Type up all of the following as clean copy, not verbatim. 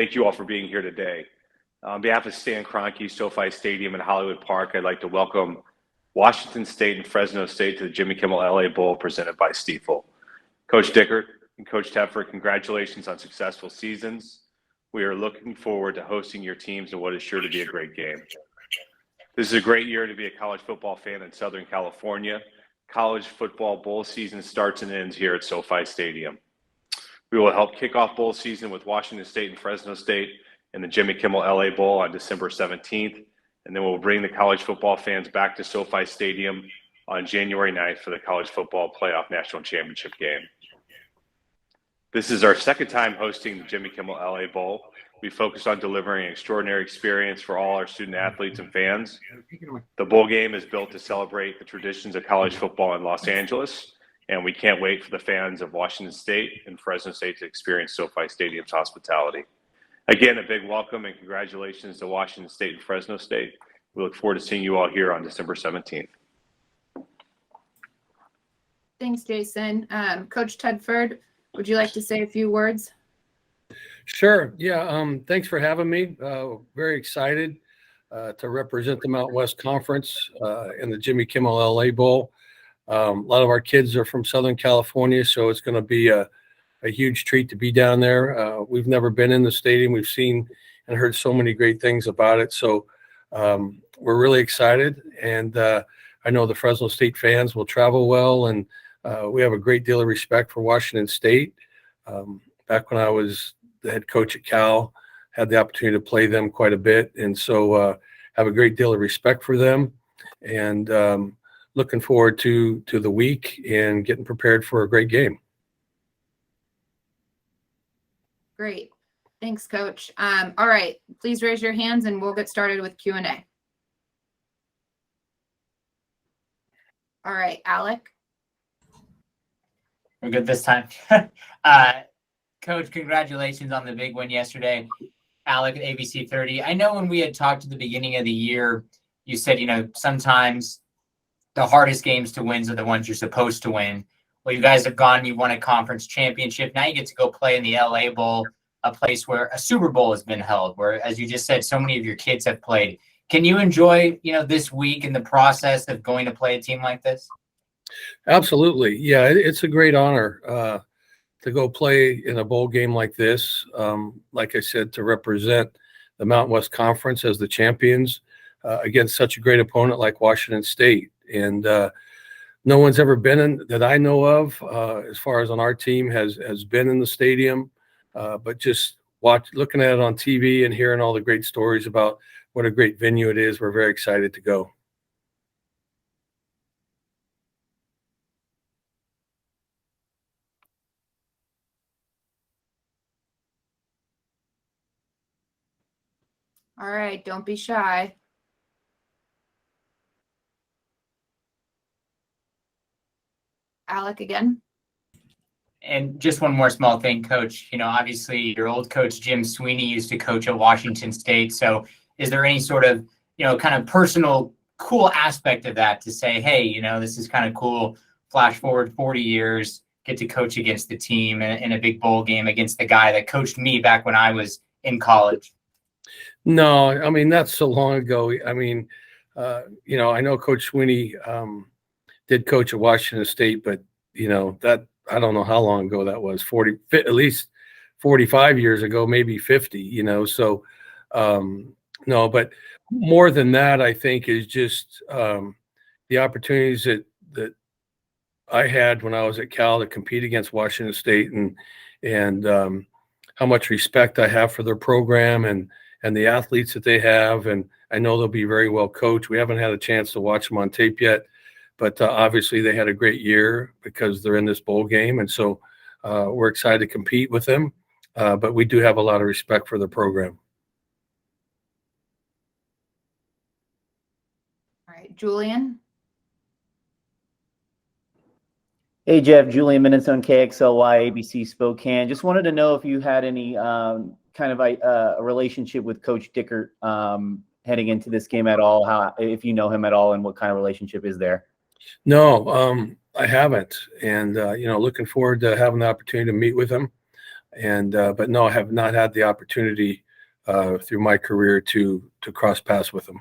Thank you all for being here today. On behalf of Stan Kroenke, SoFi Stadium, and Hollywood Park, I'd like to welcome Washington State and Fresno State to the Jimmy Kimmel LA Bowl presented by Stifel. Coach Dickert and Coach Tepford, congratulations on successful seasons. We are looking forward to hosting your teams in what is sure to be a great game. This is a great year to be a college football fan in Southern California. College football bowl season starts and ends here at SoFi Stadium. We will help kick off bowl season with Washington State and Fresno State in the Jimmy Kimmel LA Bowl on December 17th, and then we'll bring the college football fans back to SoFi Stadium on January 9th for the College Football Playoff National Championship game. This is our second time hosting the Jimmy Kimmel LA Bowl. We focused on delivering an extraordinary experience for all our student athletes and fans. The bowl game is built to celebrate the traditions of college football in Los Angeles, and we can't wait for the fans of Washington State and Fresno State to experience SoFi Stadium's hospitality. Again, a big welcome and congratulations to Washington State and Fresno State. We look forward to seeing you all here on December 17th. Thanks, Jason. Coach Tedford, would you like to say a few words? Sure. Yeah. Thanks for having me. Very excited to represent the Mountain West Conference in the Jimmy Kimmel LA Bowl. A lot of our kids are from Southern California, so it's going to be a huge treat to be down there. We've never been in the stadium. We've seen and heard so many great things about it. So we're really excited. And I know the Fresno State fans will travel well. And we have a great deal of respect for Washington State. Back when I was the head coach at Cal, had the opportunity to play them quite a bit. And so have a great deal of respect for them. And looking forward to the week and getting prepared for a great game. Great. Thanks, Coach. All right. Please raise your hands and we'll get started with Q&A. All right, Alec. We're good this time. Coach, congratulations on the big win yesterday. Alec at ABC 30. I know when we had talked at the beginning of the year, you said, sometimes the hardest games to win are the ones you're supposed to win. Well, you guys have gone, you won a conference championship. Now you get to go play in the LA Bowl, a place where a Super Bowl has been held, where, as you just said, so many of your kids have played. Can you enjoy, this week and the process of going to play a team like this? Absolutely. Yeah, it's a great honor to go play in a bowl game like this. Like I said, to represent the Mountain West Conference as the champions against such a great opponent like Washington State. And no one's ever been in that I know of, as far as on our team, has been in the stadium. But just looking at it on TV and hearing all the great stories about what a great venue it is, we're very excited to go. All right, don't be shy. Alec again. And just one more small thing, Coach. Obviously your old coach, Jim Sweeney, used to coach at Washington State. So is there any sort of, kind of personal cool aspect of that to say, hey, this is kind of cool. Flash forward 40 years, get to coach against the team in a big bowl game against the guy that coached me back when I was in college? No, I mean, that's so long ago. I mean, I know Coach Sweeney did coach at Washington State, but, that I don't know how long ago that was, at least 45 years ago, maybe 50, so no, but more than that, I think is just the opportunities that I had when I was at Cal to compete against Washington State and how much respect I have for their program and the athletes that they have. And I know they'll be very well coached. We haven't had a chance to watch them on tape yet, but obviously they had a great year because they're in this bowl game. And so we're excited to compete with them. But we do have a lot of respect for the program. All right, Julian. Hey, Jeff, Julian Minutes on KXLY, ABC Spokane. Just wanted to know if you had any kind of a relationship with Coach Dickert heading into this game at all, if you know him at all, and what kind of relationship is there? No, I haven't. And, looking forward to having the opportunity to meet with him. And but no, I have not had the opportunity through my career to cross paths with him.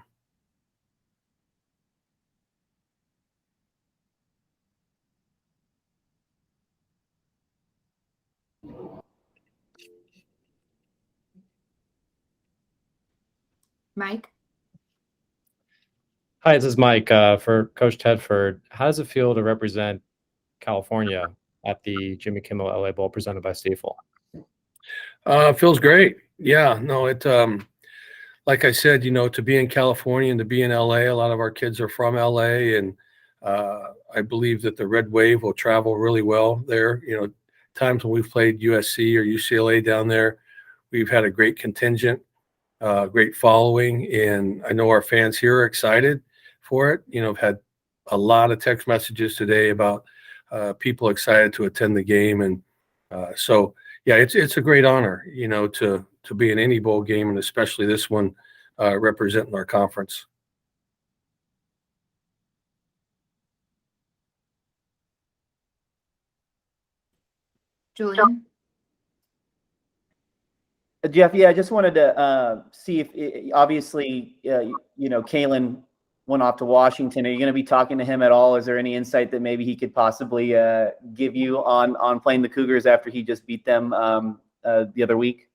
Mike? Hi, this is Mike for Coach Tedford. How does it feel to represent California at the Jimmy Kimmel LA Bowl presented by Stifel? Feels great. Yeah, no, it like I said, to be in California and to be in LA, a lot of our kids are from LA, and I believe that the red wave will travel really well there. Times when we've played USC or UCLA down there, we've had a great contingent, great following, and I know our fans here are excited for it. I've had a lot of text messages today about people excited to attend the game, and so yeah, it's a great honor, to be in any bowl game, and especially this one representing our conference. Julian? Jeff, yeah, I just wanted to see if, obviously, Kalen went off to Washington. Are you going to be talking to him at all? Is there any insight that maybe he could possibly give you on playing the Cougars after he just beat them the other week?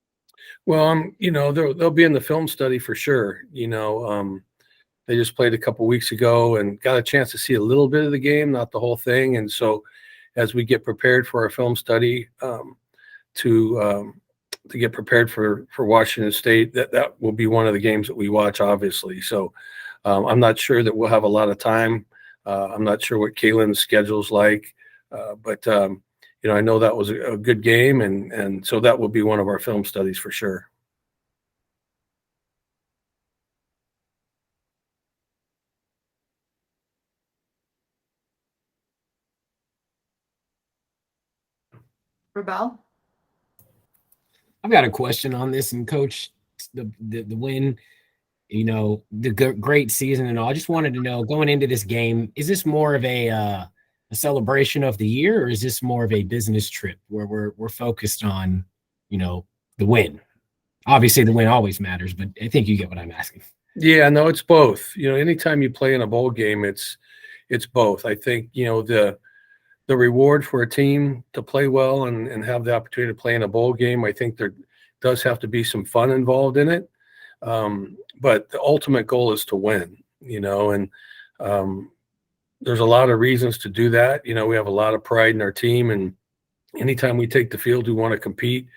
Well, they'll be in the film study for sure. They just played a couple weeks ago and got a chance to see a little bit of the game, not the whole thing. And so, as we get prepared for our film study to get prepared for Washington State, that will be one of the games that we watch, obviously. So, I'm not sure that we'll have a lot of time. I'm not sure what Kalen's schedule's like, but I know that was a good game, and so that will be one of our film studies for sure. Rebel? I've got a question on this, and Coach, the win, the great season and all. I just wanted to know, going into this game, is this more of a celebration of the year, or is this more of a business trip where we're focused on, the win? Obviously, the win always matters, but I think you get what I'm asking. Yeah, no, it's both. Anytime you play in a bowl game, it's both. I think the reward for a team to play well and have the opportunity to play in a bowl game, I think there does have to be some fun involved in it. But the ultimate goal is to win, and there's a lot of reasons to do that. We have a lot of pride in our team, and anytime we take the field, we want to compete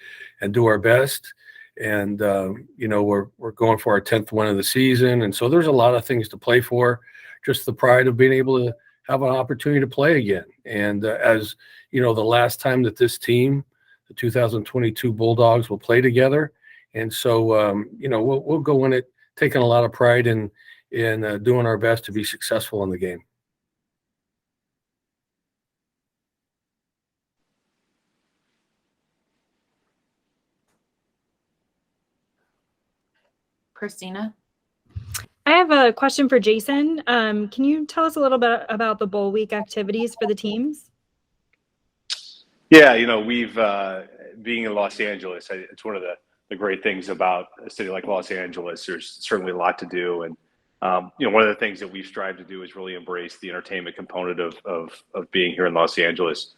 and do our best. And, we're going for our 10th win of the season. And so there's a lot of things to play for, just the pride of being able to have an opportunity to play again. And as the last time that this team, the 2022 Bulldogs, will play together. And so, we'll go in it taking a lot of pride in doing our best to be successful in the game. Christina? I have a question for Jason. Can you tell us a little bit about the bowl week activities for the teams? Yeah, we've being in Los Angeles, it's one of the great things about a city like Los Angeles. There's certainly a lot to do, and one of the things that we've strived to do is really embrace the entertainment component of being here in Los Angeles.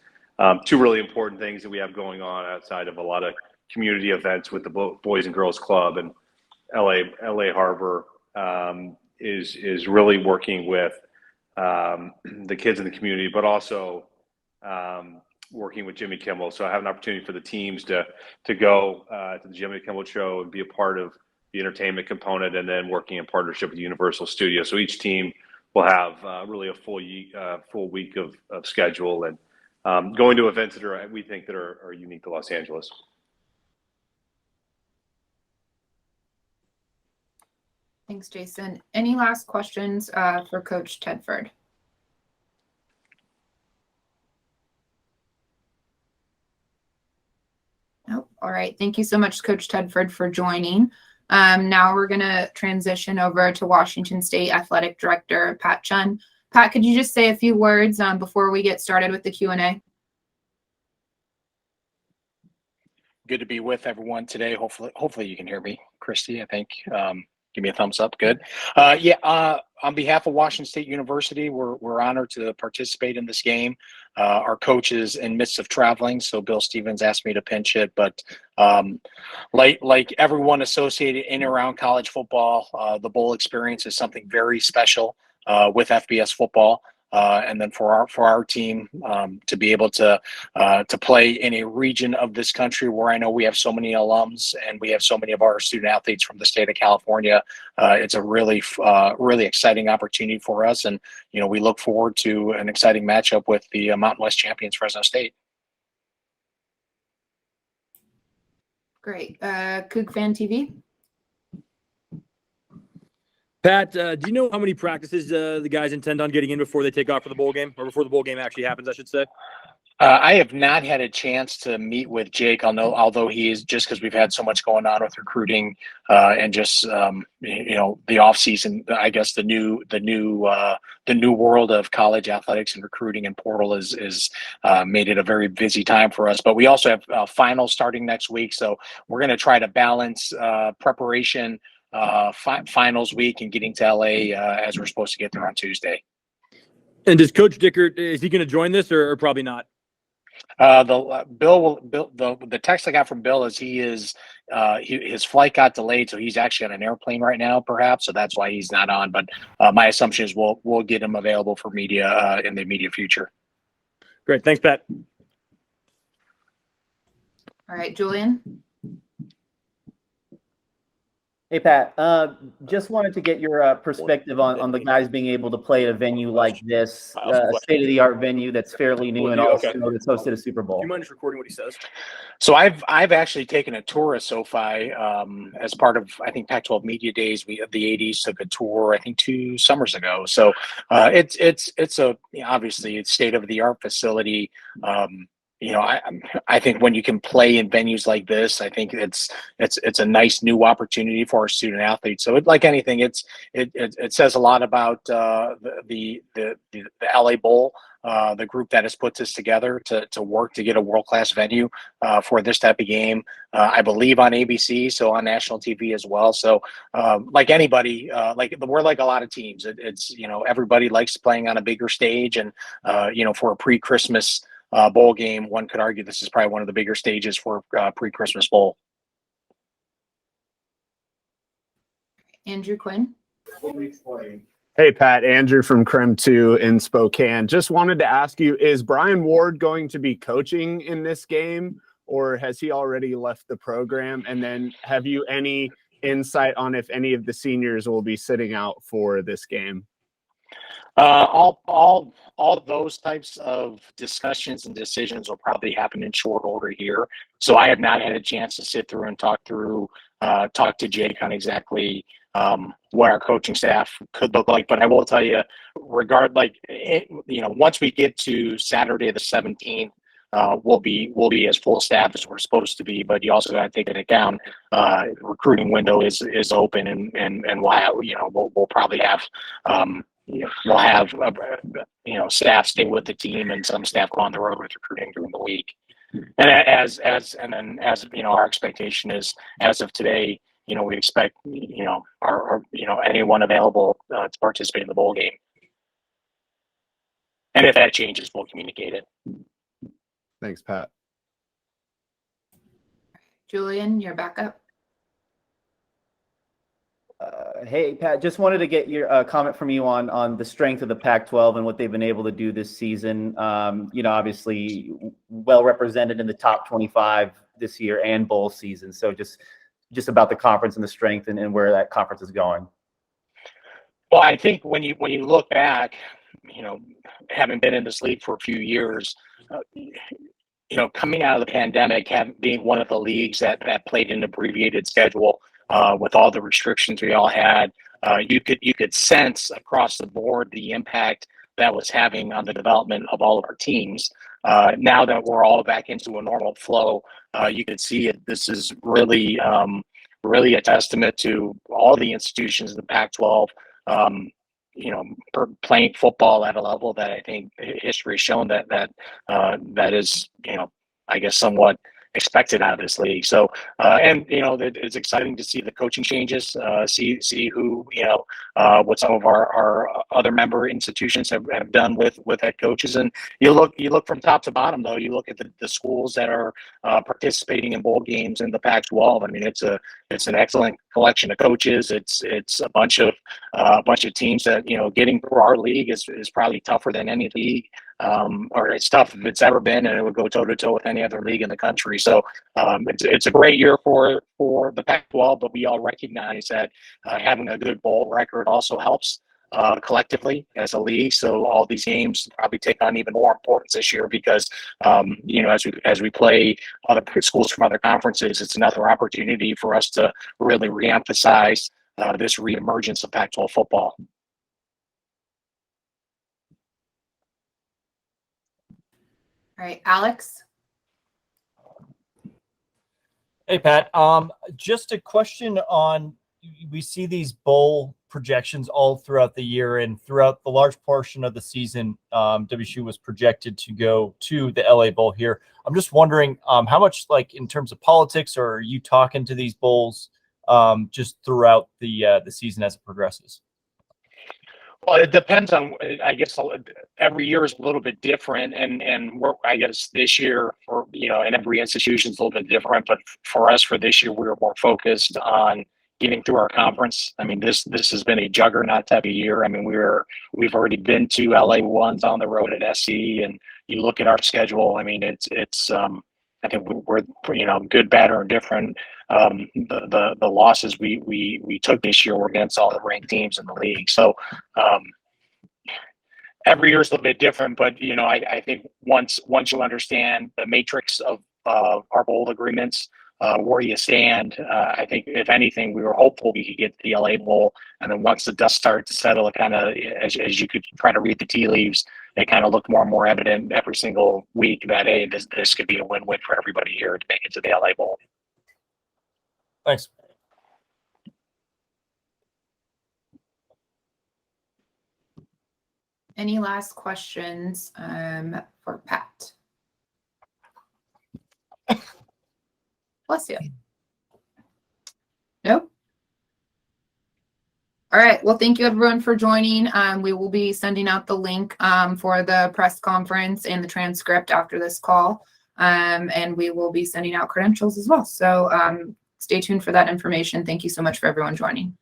Two really important things that we have going on outside of a lot of community events with the Boys and Girls Club, and LA Harbor is really working with the kids in the community, but also working with Jimmy Kimmel. So I have an opportunity for the teams to go to the Jimmy Kimmel show and be a part of the entertainment component, and then working in partnership with Universal Studios. So each team will have really a full week of schedule, and going to events that we think are unique to Los Angeles. Thanks, Jason. Any last questions for Coach Tedford? Nope. All right. Thank you so much, Coach Tedford, for joining. Now we're going to transition over to Washington State Athletic Director Pat Chun. Pat, could you just say a few words before we get started with the Q&A? Good to be with everyone today. Hopefully you can hear me, Christy. I think. Give me a thumbs up. Good. On behalf of Washington State University, we're honored to participate in this game. Our coach is in midst of traveling, so Bill Stevens asked me to pinch it. But like everyone associated in and around college football, the bowl experience is something very special with FBS football. And then for our team to be able to play in a region of this country where I know we have so many alums and we have so many of our student athletes from the state of California, it's a really exciting opportunity for us. And we look forward to an exciting matchup with the Mountain West champions, Fresno State. Great. Coug Fan TV. Pat, do you know how many practices the guys intend on getting in before they take off for the bowl game, or before the bowl game actually happens, I should say? I have not had a chance to meet with Jake. Although he is, just because we've had so much going on with recruiting and just the off season. I guess the new world of college athletics and recruiting and portal is made it a very busy time for us. But we also have finals starting next week, so we're going to try to balance preparation. Finals week and getting to LA as we're supposed to get there on Tuesday. And does Coach Dickert, is he going to join this or probably not? The text I got from Bill is his flight got delayed, so he's actually on an airplane right now, perhaps. So that's why he's not on. But my assumption is we'll get him available for media in the immediate future. Great, thanks, Pat. All right, Julian. Hey, Pat, just wanted to get your perspective on the guys being able to play at a venue like this, a state-of-the-art venue that's fairly new and also that's hosted a Super Bowl. Do you mind just recording what he says? So I've actually taken a tour of SoFi as part of, I think, Pac-12 Media Days. The 80s took a tour, I think, 2 summers ago. So it's obviously it's state-of-the-art facility. I think when you can play in venues like this, I think it's a nice new opportunity for our student athletes. So like anything, it says a lot about the LA Bowl, the group that has put this together to work to get a world-class venue for this type of game. I believe on ABC, so on national TV as well. So like anybody, we're like a lot of teams. It's everybody likes playing on a bigger stage, and for a pre-Christmas bowl game, one could argue this is probably one of the bigger stages for pre-Christmas bowl. Andrew Quinn. Hey, Pat, Andrew from Creme 2 in Spokane. Just wanted to ask you, is Brian Ward going to be coaching in this game, or has he already left the program? And then have you any insight on if any of the seniors will be sitting out for this game? All those types of discussions and decisions will probably happen in short order here. So I have not had a chance to sit through and talk to Jake on exactly what our coaching staff could look like. But I will tell you, once we get to Saturday the 17th, we'll be as full staff as we're supposed to be. But you also got to take into account recruiting window is open, and we'll probably have. We'll have staff stay with the team and some staff go on the road with recruiting during the week. And as our expectation is, as of today, we expect anyone available to participate in the bowl game. And if that changes, we'll communicate it. Thanks, Pat. Julian, you're back up. Hey, Pat, just wanted to get your comment from you on the strength of the Pac-12 and what they've been able to do this season. Obviously well represented in the top 25 this year and bowl season. So just about the conference and the strength and where that conference is going. Well, I think when you look back, having been in this league for a few years, coming out of the pandemic, being one of the leagues that played an abbreviated schedule, with all the restrictions we all had, you could sense across the board the impact that was having on the development of all of our teams. Now that we're all back into a normal flow, you could see it. This is really a testament to all the institutions in the Pac-12, playing football at a level that I think history has shown that is, I guess, somewhat expected out of this league. So, and it's exciting to see the coaching changes, see who what some of our other member institutions have done with head coaches. And you look from top to bottom, though. You look at the schools that are participating in bowl games in the Pac-12. I mean, it's an excellent collection of coaches. It's a bunch of teams that getting through our league is probably tougher than any league, or it's tough if it's ever been, and it would go toe to toe with any other league in the country. So it's a great year for the Pac-12, but we all recognize that having a good bowl record also helps collectively as a league. So all these games probably take on even more importance this year because as we play other schools from other conferences, it's another opportunity for us to really reemphasize this reemergence of Pac-12 football. All right, Alex. Hey, Pat. Just a question on, we see these bowl projections all throughout the year, and throughout the large portion of the season, WSU was projected to go to the LA Bowl here. I'm just wondering how much, like in terms of politics, or are you talking to these bowls just throughout the season as it progresses? Well, it depends on, I guess every year is a little bit different, and I guess this year, for and every institution is a little bit different, but for us, for this year, we were more focused on getting through our conference. I mean, this has been a juggernaut type of year. I mean, we've already been to LA once on the road at SC, and you look at our schedule. I mean, it's I think we're good, bad, or indifferent. The losses we took this year were against all the ranked teams in the league. So every year is a little bit different, but I think once you understand the matrix of our bowl agreements, where you stand, I think if anything, we were hopeful we could get to the LA Bowl, and then once the dust started to settle, it kind of, as you could try to read the tea leaves, it kind of looked more and more evident every single week that, hey, this could be a win-win for everybody here to make it to the LA Bowl. Thanks. Any last questions for Pat? Bless you. Nope. All right. Well, thank you everyone for joining. We will be sending out the link for the press conference and the transcript after this call. And we will be sending out credentials as well. So stay tuned for that information. Thank you so much for everyone joining.